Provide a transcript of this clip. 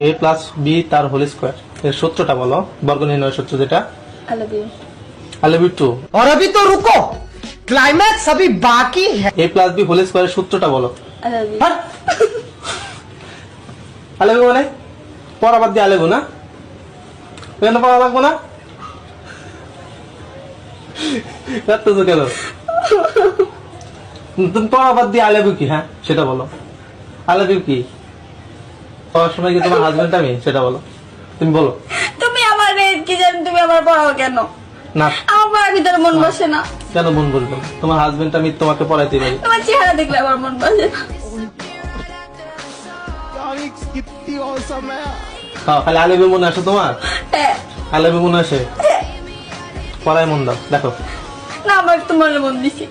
এ plus B তার whole square এর সূত্রটা বলো, বর্গ নির্ণয়ের সূত্র যেটা। I love you. I love you too. और अभी तो रुको, क्लाइमैक्स अभी बाकी है। এ প্লাস বি হোল স্কোয়ারের সূত্রটা বলো। I love you. I love you মানে পড়া বাদ দিয়ে আই লাভ ইউ না, কেন পড়া লাগবো না? কাটতেছো কেন? তুমি পড়া বাদ দিয়ে আই লাভ ইউ কি? হ্যাঁ সেটা বলো। আই লাভ ইউ কি? পড়াশোনায় কি তোমার হাজবেন্ড আমি? সেটা বলো, তুমি বলো। তুমি আমার কি জানো, তুমি আমার পড়াও কেন? না আমার পড়ার ভিতরে মন বসে না। কেন মন বলবো? তোমার হাজবেন্ড আমি তোমাকে পড়াইতে পারি। তোমার চেহারা দেখলে আমার মন বসে না। হ্যাঁ, খালি আই লাভ ইউ মনে আসে তোমার? হ্যাঁ, আই লাভ ইউ মনে আসে? পড়ায় মন দাও, দেখো। না আমার একটু মনে মন দিছি।